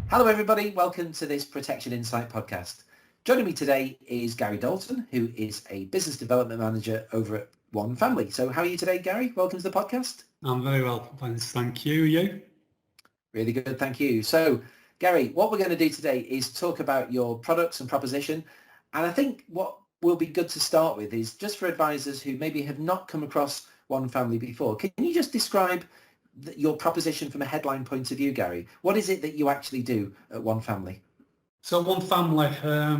Hello everybody, welcome to this Protection Insight podcast. Joining me today is Gary Dalton, who is a business development manager over at One Family. So how are you today, Gary? Welcome to the podcast. I'm very well, thanks. Thank you. You? Really good, thank you. So Gary, what we're going to do today is talk about your products and proposition. And I think what will be good to start with is just for advisors who maybe have not come across One Family before. Can you just describe your proposition from a headline point of view, Gary? What is it that you actually do at One Family? So One Family,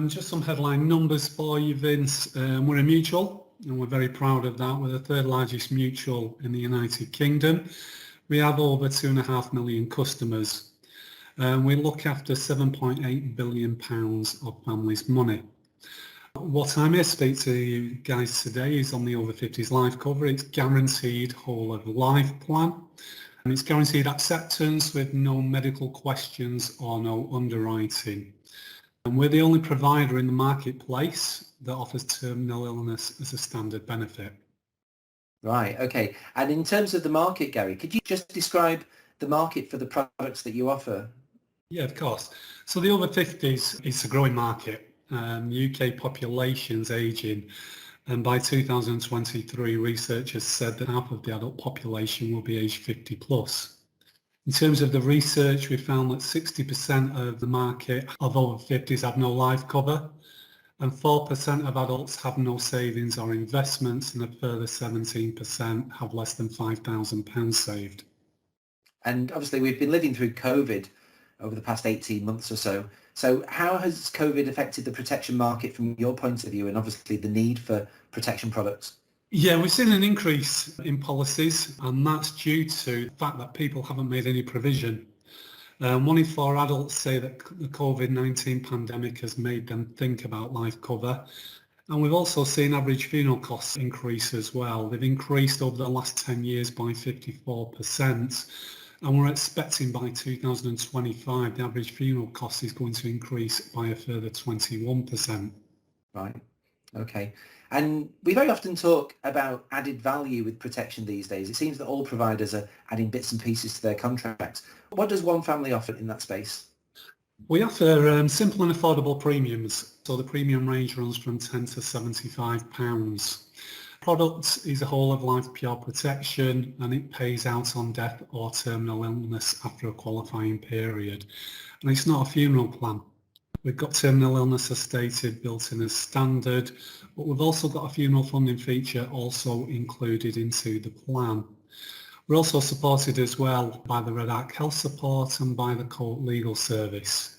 just some headline numbers for you, Vince. We're a mutual and we're very proud of that. We're the third largest mutual in the United Kingdom. We have over 2.5 million customers. We look after £7.8 billion of families' money. What I'm here to speak to you guys today is on the over 50s life cover. It's guaranteed whole of life plan. And it's guaranteed acceptance with no medical questions or no underwriting. And we're the only provider in the marketplace that offers terminal illness as a standard benefit. Right, okay. And in terms of the market, Gary, could you just describe the market for the products that you offer? Yeah, of course. So the over 50s is a growing market. UK population's ageing. And by 2023, researchers said that half of the adult population will be aged 50 plus. In terms of the research, we found that 60% of the market of over 50s have no life cover, and 4% of adults have no savings or investments, and a further 17% have less than £5,000 saved. And obviously we've been living through COVID over the past 18 months or so. So how has COVID affected the protection market from your point of view, and obviously the need for protection products? Yeah, we've seen an increase in policies, and that's due to the fact that people haven't made any provision. 1 in 4 adults say that the COVID-19 pandemic has made them think about life cover. And we've also seen average funeral costs increase as well. They've increased over the last 10 years by 54%. And we're expecting by 2025, the average funeral cost is going to increase by a further 21%. Right. Okay. And we very often talk about added value with protection these days. It seems that all providers are adding bits and pieces to their contracts. What does One Family offer in that space? We offer simple and affordable premiums. So the premium range runs from £10 to £75. Product is a whole of life pure protection, and it pays out on death or terminal illness after a qualifying period. And it's not a funeral plan. We've got terminal illness as stated built in as standard, but we've also got a funeral funding feature also included into the plan. We're also supported as well by the Red Arc Health Support and by the Court Legal Service.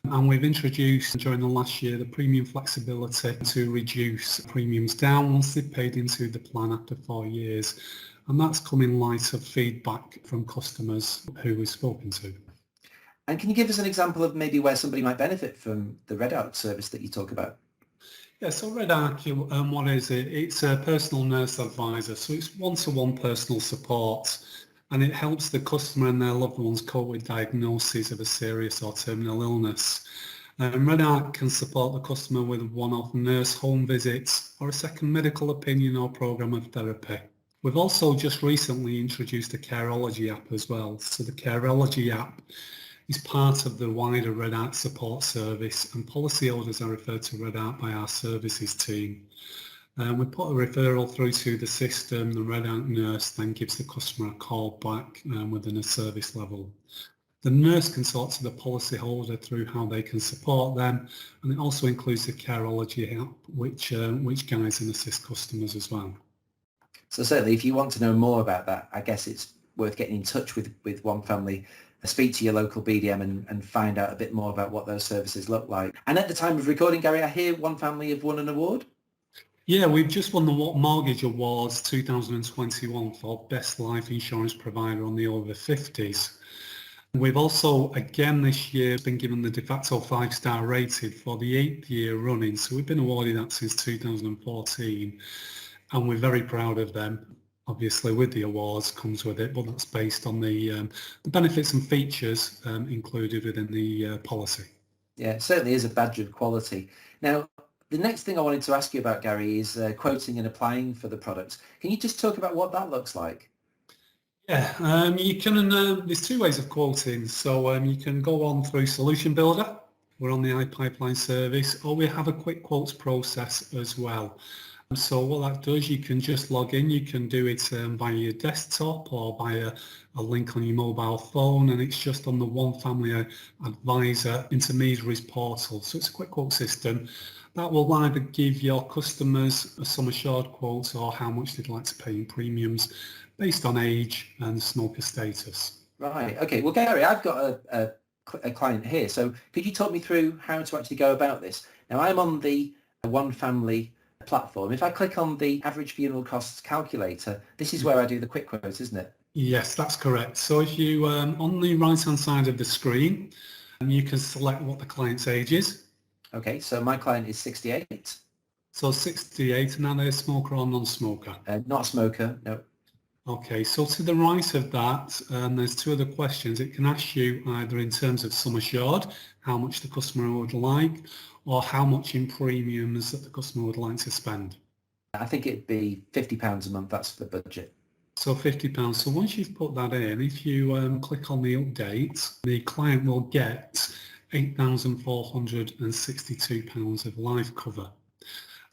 And we've introduced during the last year the premium flexibility to reduce premiums down once they've paid into the plan after 4 years. And that's come in light of feedback from customers who we've spoken to. And can you give us an example of maybe where somebody might benefit from the Red Arc service that you talk about? Yeah, so Red Arc, what is it? It's a personal nurse advisor. So it's one-to-one personal support, and it helps the customer and their loved ones cope with diagnoses of a serious or terminal illness. Red Arc can support the customer with one-off nurse home visits or a second medical opinion or program of therapy. We've also just recently introduced a Careology app as well. So the Careology app is part of the wider Red Arc support service, and policyholders are referred to Red Arc by our services team. We put a referral through to the system. The Red Arc nurse then gives the customer a call back within a service level. The nurse can talk to the policyholder through how they can support them, and it also includes the Careology app, which guides and assists customers as well. So certainly if you want to know more about that, I guess it's worth getting in touch with One Family, speak to your local BDM and find out a bit more about what those services look like. And at the time of recording, Gary, I hear One Family have won an award. Yeah, we've just won the Mortgage Awards 2021 for Best Life Insurance Provider on the over 50s. We've also, again this year, been given the de facto 5-star rated for the 8th year running. So we've been awarded that since 2014, and we're very proud of them. Obviously, with the awards comes with it, but that's based on the benefits and features included within the policy. Yeah, it certainly is a badge of quality. Now, the next thing I wanted to ask you about, Gary, is quoting and applying for the products. Can you just talk about what that looks like? Yeah, you can. There's two ways of quoting. So you can go on through Solution Builder. We're on the iPipeline service, or we have a quick quotes process as well. So what that does, you can just log in. You can do it via your desktop or via a link on your mobile phone, and it's just on the One Family Advisor intermediaries portal. So it's a quick quote system that will either give your customers a sum assured quote or how much they'd like to pay in premiums based on age and smoker status. Right. Okay. Well, Gary, I've got a client here. So could you talk me through how to actually go about this? Now, I'm on the One Family platform. If I click on the average funeral costs calculator, this is where I do the quick quotes, isn't it? Yes, that's correct. So if you, on the right-hand side of the screen, you can select what the client's age is. Okay, so my client is 68. So 68, and are they a smoker or non-smoker? Not a smoker, no. Okay, so to the right of that, there's two other questions. It can ask you either in terms of sum assured, how much the customer would like, or how much in premiums that the customer would like to spend. I think it'd be £50 a month, that's the budget. So £50. So once you've put that in, if you click on the update, the client will get £8,462 of life cover.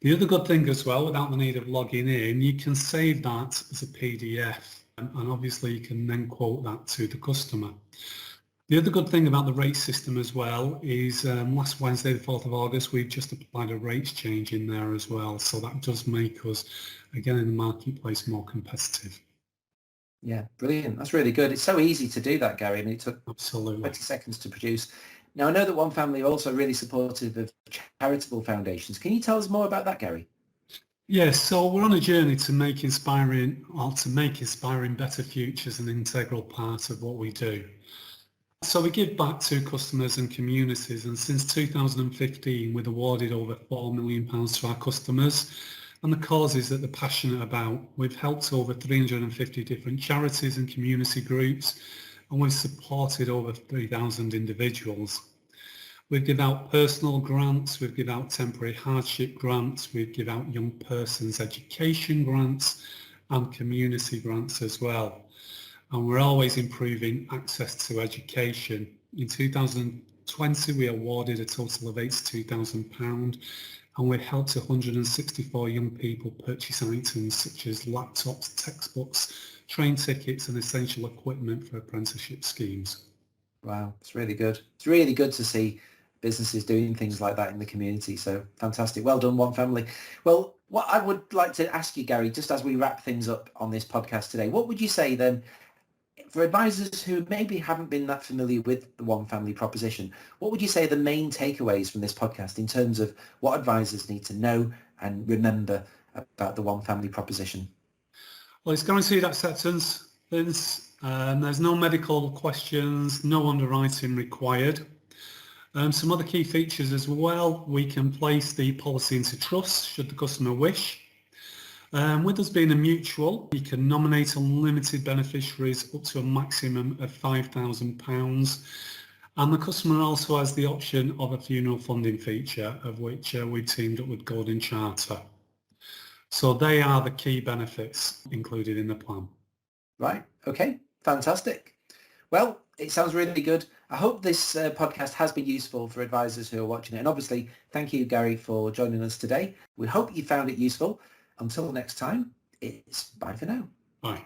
The other good thing as well, without the need of logging in, you can save that as a PDF, and obviously you can then quote that to the customer. The other good thing about the rate system as well is last Wednesday, the 4th of August, we've just applied a rates change in there as well. So that does make us, again, in the marketplace more competitive. Yeah, brilliant. That's really good. It's so easy to do that, Gary. I mean, it took Absolutely 20 seconds to produce. Now, I know that One Family are also really supportive of charitable foundations. Can you tell us more about that, Gary? Yes, so we're on a journey to make inspiring better futures an integral part of what we do. So we give back to customers and communities, and since 2015 we've awarded over £4 million to our customers and the causes that they're passionate about. We've helped over 350 different charities and community groups, and we've supported over 3,000 individuals. We give out personal grants, we give out temporary hardship grants, we give out young persons education grants and community grants as well. And we're always improving access to education. In 2020, we awarded a total of £82,000, and we helped 164 young people purchase items such as laptops, textbooks, train tickets and essential equipment for apprenticeship schemes. Wow, it's really good. It's really good to see businesses doing things like that in the community. So fantastic. Well done, One Family. Well, what I would like to ask you, Gary, just as we wrap things up on this podcast today, what would you say then, for advisors who maybe haven't been that familiar with the One Family proposition, what would you say are the main takeaways from this podcast in terms of what advisors need to know and remember about the One Family proposition? Well, it's guaranteed acceptance. There's no medical questions, no underwriting required. Some other key features as well, we can place the policy into trust should the customer wish. With us being a mutual, you can nominate unlimited beneficiaries up to a maximum of £5,000, and the customer also has the option of a funeral funding feature, of which we teamed up with Golden Charter. So they are the key benefits included in the plan. Right, okay, fantastic. Well, it sounds really good. I hope this podcast has been useful for advisors who are watching it, and obviously thank you, Gary, for joining us today. We hope you found it useful. Until next time, it's bye for now. Bye.